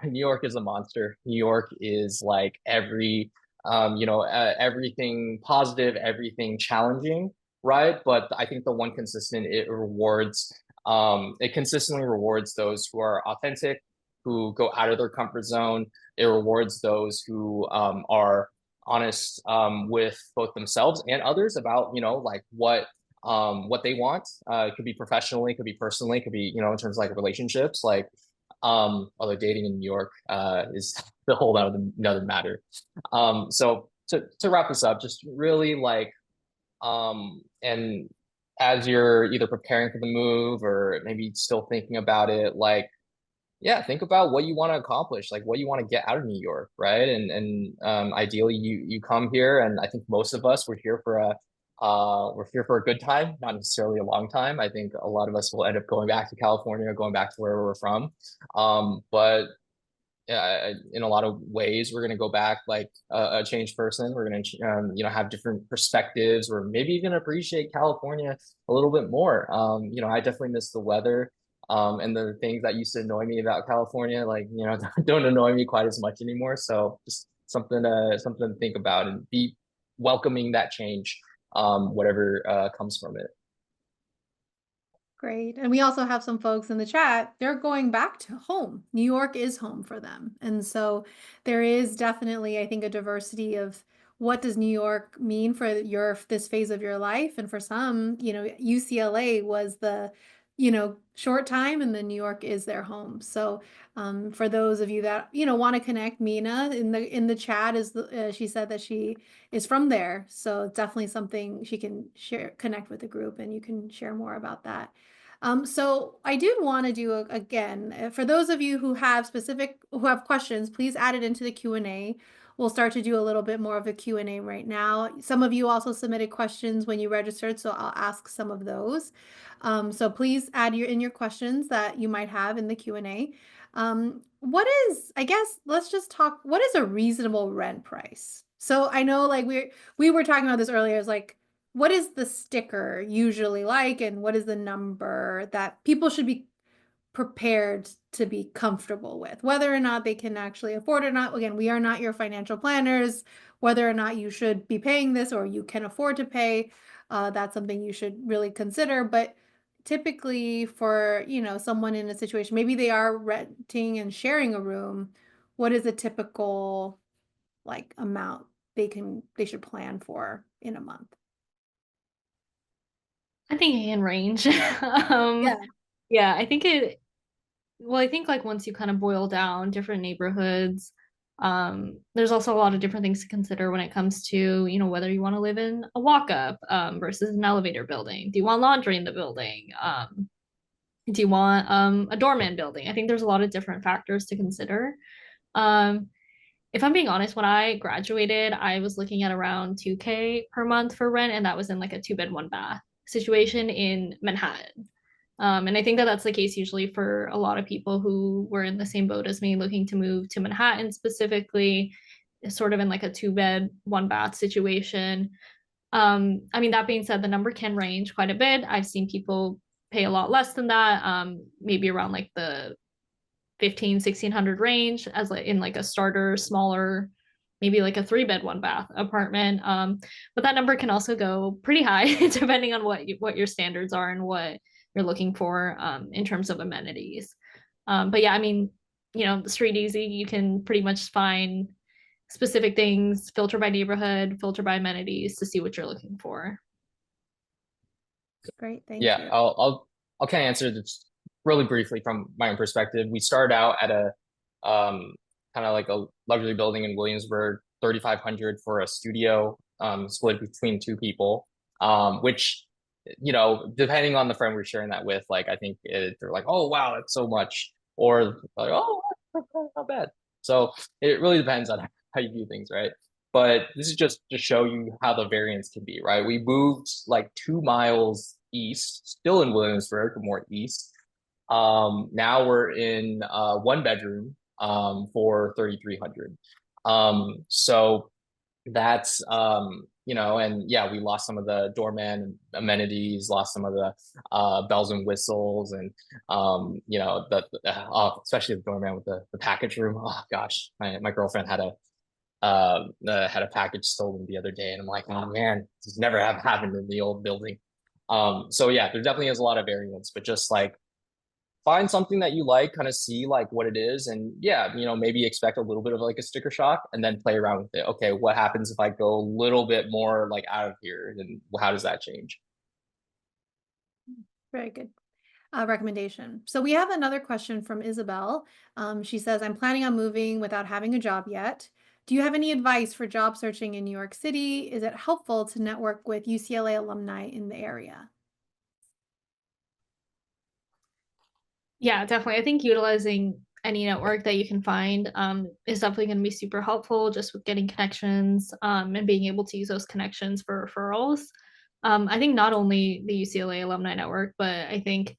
New York is a monster. New York is like everything positive, everything challenging, right? But I think the one consistent, it consistently rewards those who are authentic, who go out of their comfort zone. it rewards those who are honest with both themselves and others about, you know, like what they want. It could be professionally, it could be personally, it could be, you know, in terms of like relationships, like although dating in New York is the whole another matter. So to wrap this up, just really like and as you're either preparing for the move or maybe still thinking about it, like yeah, think about what you want to accomplish, like what you want to get out of New York, right? And ideally you come here, and I think most of us we're here for a good time, not necessarily a long time. I think a lot of us will end up going back to California or going back to where we're from. But yeah, in a lot of ways, we're going to go back like a changed person. We're going to, you know, have different perspectives, or maybe even appreciate California a little bit more. You know, I definitely miss the weather, and the things that used to annoy me about California, like, you know, don't annoy me quite as much anymore. So just something to think about and be welcoming that change, whatever comes from it. Great. And we also have some folks in the chat, they're going back to home. New York is home for them. And so there is definitely, I think, a diversity of what does New York mean for this phase of your life. And for some, you know, UCLA was the, you know, short time, and then New York is their home. So for those of you that, you know, want to connect, Mina in the chat she said that she is from there. So it's definitely something she can connect with the group, and you can share more about that. So I did want to do again, for those of you who have questions, please add it into the Q&A. We'll start to do a little bit more of a Q&A right now. Some of you also submitted questions when you registered, so I'll ask some of those. So please add in your questions that you might have in the Q&A. I guess let's just talk, what is a reasonable rent price? So I know like we were talking about this earlier, is like, what is the sticker usually like, and what is the number that people should be prepared to be comfortable with, whether or not they can actually afford it or not? Again, we are not your financial planners. Whether or not you should be paying this or you can afford to pay, that's something you should really consider. But typically for, you know, someone in a situation, maybe they are renting and sharing a room, what is a typical like amount they should plan for in a month? I think it can range. Yeah. Yeah, I think like once you kind of boil down different neighborhoods, there's also a lot of different things to consider when it comes to, you know, whether you want to live in a walk-up versus an elevator building. Do you want laundry in the building? Do you want a doorman building? I think there's a lot of different factors to consider. Um, if I'm being honest, when I graduated, I was looking at around 2K per month for rent, and that was in like a 2-bed, 1-bath situation in Manhattan. And I think that that's the case usually for a lot of people who were in the same boat as me, looking to move to Manhattan specifically, sort of in like a 2-bed, 1-bath situation. I mean, that being said, the number can range quite a bit. I've seen people pay a lot less than that, maybe around like the 1,500-1,600 range as like in like a starter, smaller, maybe like a 3-bed, 1-bath apartment. But that number can also go pretty high depending on what your standards are and what you're looking for in terms of amenities. But yeah, I mean, you know, the Street Easy, you can pretty much find specific things, filter by neighborhood, filter by amenities to see what you're looking for. Great, thank Yeah, you. I'll kind of answer this really briefly from my own perspective. We started out at a kind of like a luxury building in Williamsburg, 3,500 for a studio, split between two people, which, you know, depending on the friend we're sharing that with, like I think they're like, oh wow, that's so much, or like, oh, not bad. So it really depends on how you view things, right? But this is just to show you how the variance can be, right? We moved like 2 miles east, still in Williamsburg, more east. Now we're in 1 bedroom for 3,300. So that's you know, and yeah, we lost some of the doorman amenities, lost some of the bells and whistles, and you know, especially the doorman with the package room. Oh gosh, my girlfriend had a package stolen the other day, and I'm like, oh man, this never have happened in the old building. So yeah, there definitely is a lot of variance, but just like find something that you like, kind of see like what it is, and yeah, maybe expect a little bit of like a sticker shock, and then play around with it. Okay, what happens if I go a little bit more like out of here? And how does that change? Very good recommendation. So we have another question from Isabel. She says, I'm planning on moving without having a job yet. Do you have any advice for job searching in New York City? Is it helpful to network with UCLA alumni in the area? Yeah, definitely. I think utilizing any network that you can find is definitely going to be super helpful just with getting connections and being able to use those connections for referrals. I think not only the UCLA alumni network, but I think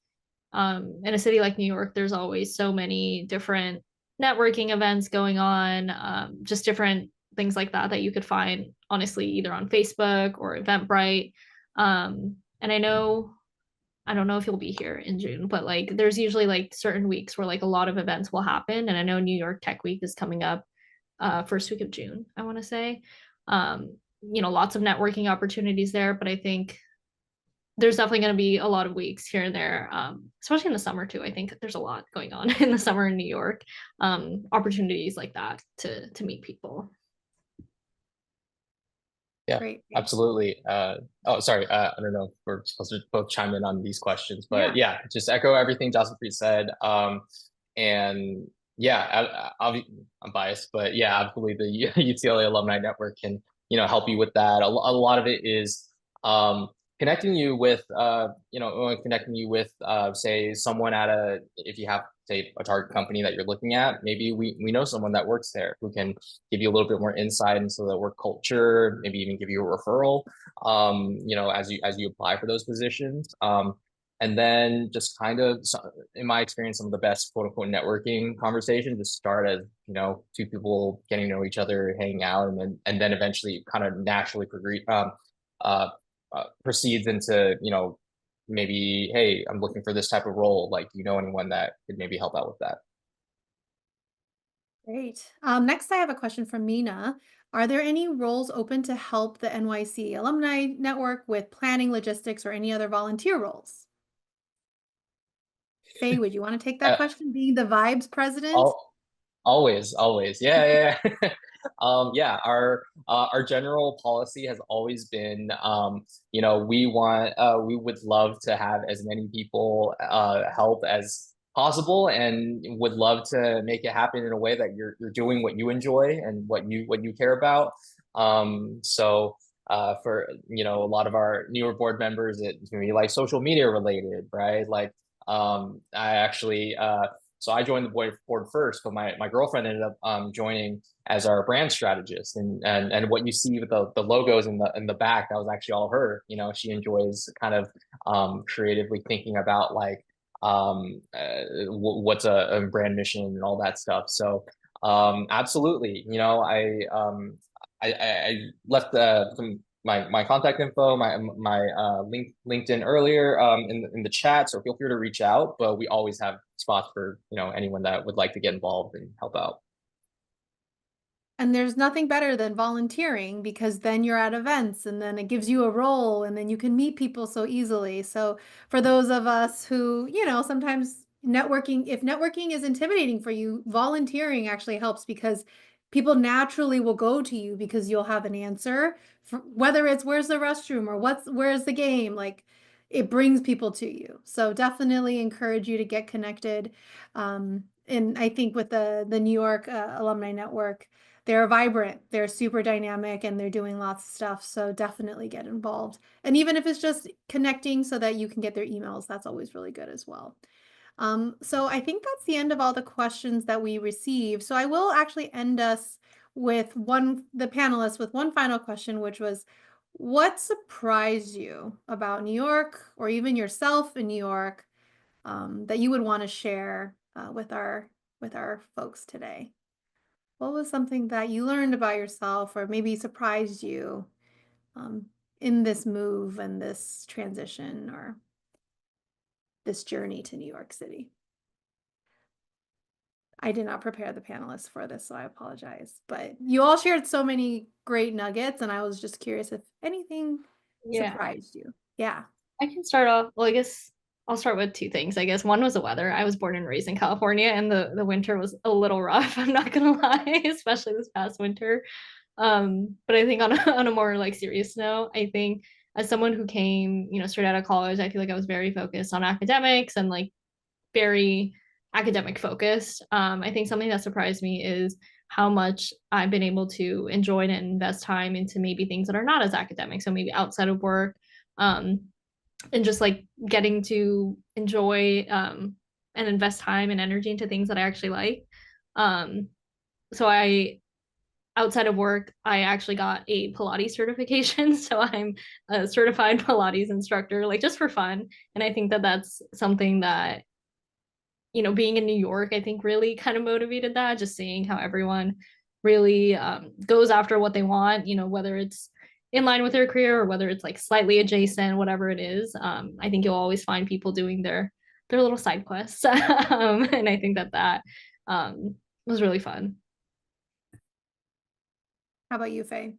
in a city like New York, there's always so many different networking events going on, just different things like that that you could find, honestly, either on Facebook or Eventbrite. And I don't know if you'll be here in June, but like there's usually like certain weeks where like a lot of events will happen. And I know New York Tech Week is coming up first week of June, I want to say. Lots of networking opportunities there, but I think there's definitely going to be a lot of weeks here and there, especially in the summer too. I think there's a lot going on in the summer in New York, opportunities like that to meet people. Yeah, Great. absolutely. Oh, sorry. I don't know if we're supposed to both chime in on these questions, but Yeah. yeah, just echo everything Jaspreet said. And yeah, I'm biased, but yeah, absolutely. The UCLA Alumni Network can, help you with that. A lot of it is connecting you with, say, someone if you have, say, a target company that you're looking at, maybe we know someone that works there who can give you a little bit more insight into the work culture, maybe even give you a referral, as you apply for those positions. And then just kind of, in my experience, some of the best quote unquote networking conversations just start as, two people getting to know each other, hanging out, and then eventually kind of naturally uh, proceeds into, maybe, hey, I'm looking for this type of role. Like, do you know anyone that could maybe help out with that? Great. Next, I have a question from Mina. Are there any roles open to help the NYC Alumni Network with planning, logistics, or any other volunteer roles? Faye, would you want to take that Uh, question, being the Vibes president? always. Yeah, yeah, yeah. Yeah, our general policy has always been, we would love to have as many people help as possible, and would love to make it happen in a way that you're doing what you enjoy and what you care about. So for a lot of our newer board members, it can be like social media related, right? Like I actually so I joined the board first, but my girlfriend ended up joining as our brand strategist, and what you see with the logos in the back, that was actually all her. She enjoys kind of creatively thinking about like what's a brand mission and all that stuff. So absolutely, I left my contact info, my LinkedIn earlier in the chat, so feel free to reach out. But we always have spots for anyone that would like to get involved and help out. And there's nothing better than volunteering, because then you're at events and then it gives you a role and then you can meet people so easily. So for those of us who, sometimes if networking is intimidating for you, volunteering actually helps, because people naturally will go to you because you'll have an answer for whether it's where's the restroom or where's the game, like it brings people to you. So definitely encourage you to get connected. And I think with the New York Alumni Network, they're vibrant, they're super dynamic, and they're doing lots of stuff. So definitely get involved. And even if it's just connecting so that you can get their emails, that's always really good as well. So I think that's the end of all the questions that we received. So I will actually end us with the panelists with one final question, which was, what surprised you about New York, or even yourself in New York, that you would want to share with our folks today? What was something that you learned about yourself, or maybe surprised you um, in this move and this transition, or this journey to New York City? I did not prepare the panelists for this, so I apologize. But you all shared so many great nuggets, and I was just curious if anything Yeah, surprised you. Yeah. I can start off. Well, I guess I'll start with two things, I guess. One was the weather. I was born and raised in California, and the winter was a little rough. I'm not gonna lie, especially this past winter. But I think on on a more like serious note, I think as someone who came, straight out of college, I feel like I was very focused on academics and like very academic focused. I think something that surprised me is how much I've been able to enjoy and invest time into maybe things that are not as academic. So maybe outside of work, um, and just like getting to enjoy and invest time and energy into things that I actually like. Um, so I outside of work, I actually got a Pilates certification. So I'm a certified Pilates instructor, like just for fun. And I think that that's something that, being in New York, I think really kind of motivated that, just seeing how everyone really goes after what they want, whether it's in line with their career or whether it's like slightly adjacent, whatever it is. I think you'll always find people doing their little side quests. And I think that that was really fun. How about you, Faye?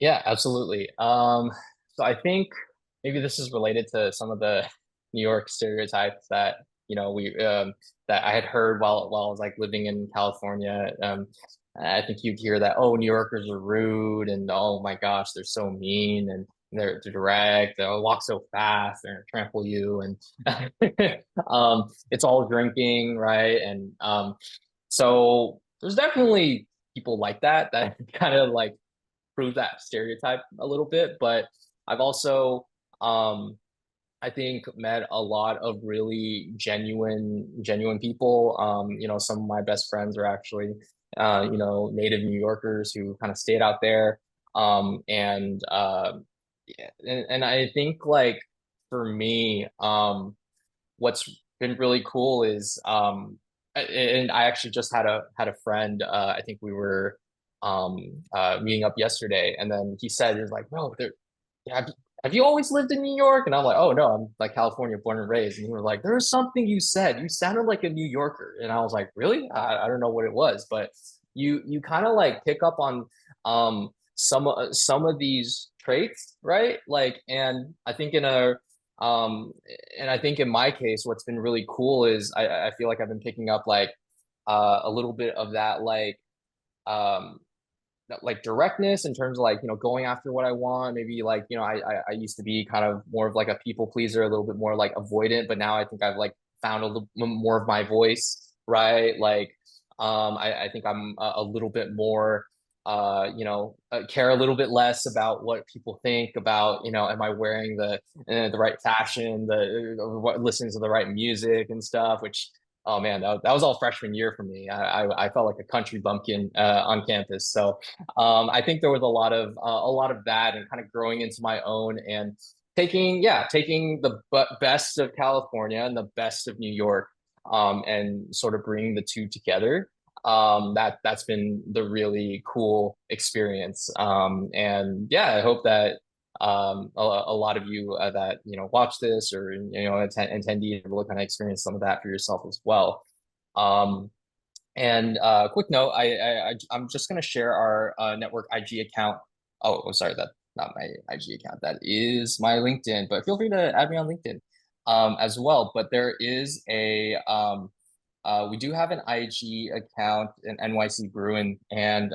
Yeah, absolutely. So I think maybe this is related to some of the New York stereotypes that we that I had heard while I was like living in California. I think you'd hear that, oh, New Yorkers are rude, and oh my gosh, they're so mean, and they're direct, they'll walk so fast, they're gonna trample you, and it's all drinking, right? And so there's definitely people like that kind of like prove that stereotype a little bit. But I've also, I think, met a lot of really genuine people. Some of my best friends are actually, native New Yorkers who kind of stayed out there. And yeah, and I think like for me, what's been really cool is and I actually just had a friend, I think we were meeting up yesterday, and then he was like, bro, have, have you always lived in New York? And I'm like, oh no, I'm like California born and raised. And he was like, there's something you said, you sounded like a New Yorker. And I was like, really? I don't know what it was, but you kind of like pick up on some of these traits, right? Like, and I think um I think in my case, what's been really cool is I feel like I've been picking up like a little bit of um that like directness in terms of like going after what I want. Maybe like I used to be kind of more of like a people pleaser, a little bit more like avoidant, but now I think I've like found a little more of my voice, right? Like I think I'm a little bit more care a little bit less about what people think about, am I wearing the right fashion, what listening to the right music and stuff, which oh man, that was all freshman year for me. I felt like a country bumpkin on campus. So I think there was a lot of that and kind of growing into my own and taking the best of California and the best of New York, and sort of bringing the two together. That's been the really cool experience. And yeah, I hope that a lot of you that watch this or attendees will kind of experience some of that for yourself as well. Um, and quick note, I'm just gonna share our network IG account. Oh, sorry, that's not my IG account. That is my LinkedIn. But feel free to add me on LinkedIn as well. But there is we do have an IG account, an NYC Bruin, and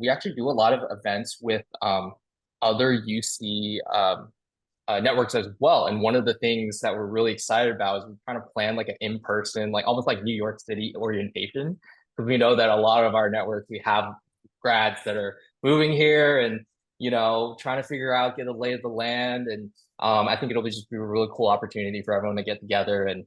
we actually do a lot of events with other UC networks as well. And one of the things that we're really excited about is we're trying to plan like an in-person, like almost like New York City orientation, because we know that a lot of our networks, we have grads that are moving here and trying to figure out, get a lay of the land. And I think it'll be just be a really cool opportunity for everyone to get together and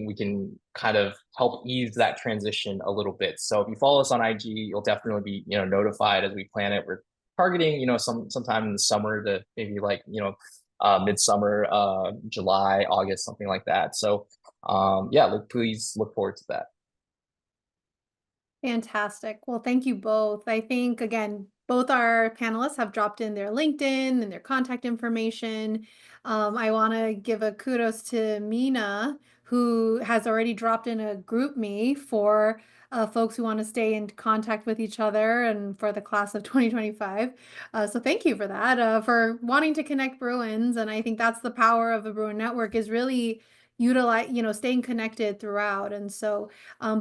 we can kind of help ease that transition a little bit. So if you follow us on IG, you'll definitely be notified as we plan it. We're targeting sometime in the summer to maybe like midsummer, July, August, something like that. So yeah, please look forward to that. Fantastic. Well, thank you both. I think, again, both our panelists have dropped in their LinkedIn and their contact information. I want to give a kudos to Mina, who has already dropped in a group me for folks who want to stay in contact with each other and for the class of 2025. So thank you for that, for wanting to connect Bruins. And I think that's the power of the Bruin Network, is really utilize, staying connected throughout. And so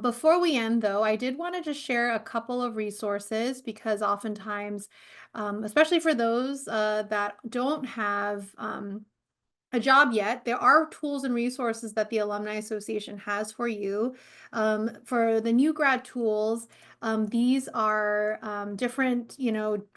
before we end, though, I did want to just share a couple of resources, because oftentimes, especially for those that don't have a job yet, there are tools and resources that the Alumni Association has for you. For the new grad tools, these are different,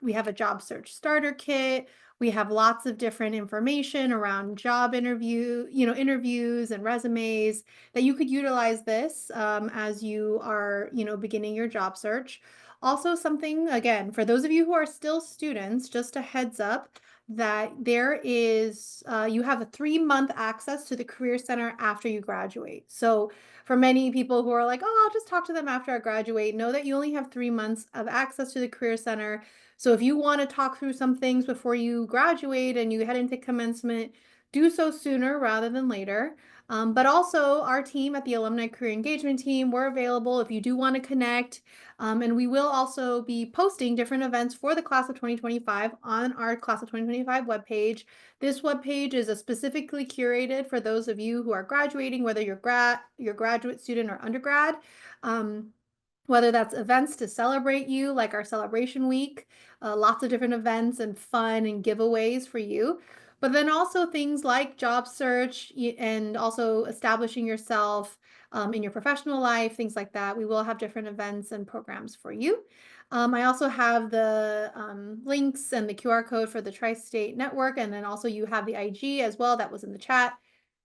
we have a job search starter kit. We have lots of different information around job interviews and resumes that you could utilize this as you are, beginning your job search. Also, something, again, for those of you who are still students, just a heads up that there is, you have a 3-month access to the Career Center after you graduate. So for many people who are like, oh, I'll just talk to them after I graduate, know that you only have 3 months of access to the Career Center. So if you want to talk through some things before you graduate and you head into commencement, do so sooner rather than later. But also our team at the Alumni Career Engagement Team, we're available if you do want to connect. And we will also be posting different events for the class of 2025 on our class of 2025 webpage. This webpage is specifically curated for those of you who are graduating, whether you're graduate student or undergrad. Whether that's events to celebrate you, like our celebration week, lots of different events and fun and giveaways for you. But then also things like job search and also establishing yourself in your professional life, things like that. We will have different events and programs for you. I also have the links and the QR code for the Tri-State Network, and then also you have the IG as well that was in the chat.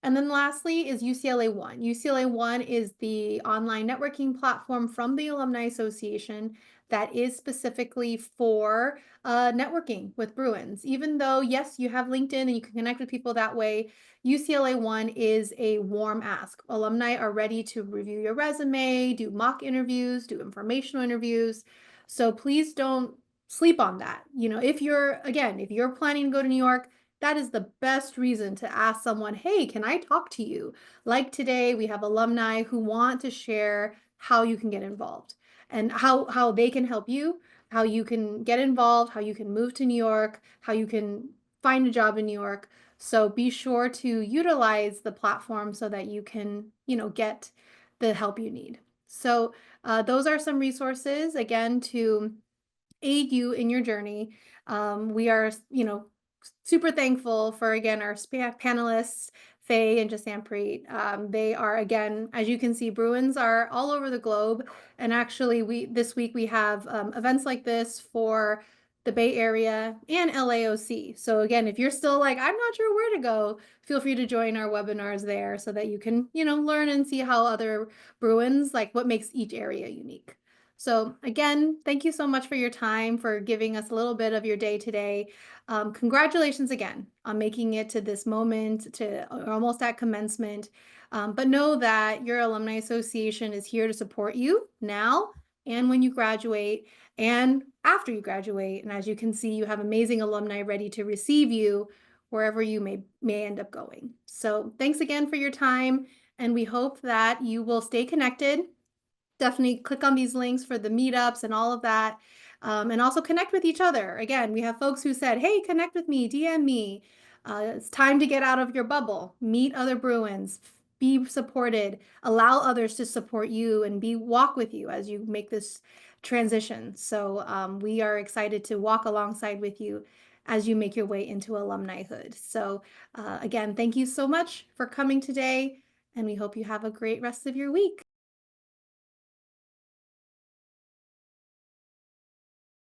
And then lastly is UCLA One. UCLA One is the online networking platform from the Alumni Association that is specifically for networking with Bruins. Even though, yes, you have LinkedIn and you can connect with people that way, UCLA One is a warm ask. Alumni are ready to review your resume, do mock interviews, do informational interviews. So please don't sleep on that. If you're planning to go to New York, that is the best reason to ask someone, hey, can I talk to you? Like today, we have alumni who want to share how you can get involved and how they can help you, how you can get involved, how you can move to New York, how you can find a job in New York. So be sure to utilize the platform so that you can, get the help you need. So those are some resources, again, to aid you in your journey. We are, super thankful for, again, our panelists, Faye and Jasampreet. They are, again, as you can see, Bruins are all over the globe. And actually, this week we have events like this for the Bay Area and LAOC. So again, if you're still like, I'm not sure where to go, feel free to join our webinars there so that you can, learn and see how other Bruins, like what makes each area unique. So again, thank you so much for your time, for giving us a little bit of your day today. Congratulations again on making it to this moment, to almost at commencement. But know that your Alumni Association is here to support you now and when you graduate and after you graduate. And as you can see, you have amazing alumni ready to receive you wherever you may end up going. So thanks again for your time, and we hope that you will stay connected. Definitely click on these links for the meetups and all of that. And also connect with each other. Again, we have folks who said, hey, connect with me, DM me. It's time to get out of your bubble, meet other Bruins, be supported, allow others to support you and walk with you as you make this transition. So we are excited to walk alongside with you as you make your way into alumnihood. So again, thank you so much for coming today, and we hope you have a great rest of your week.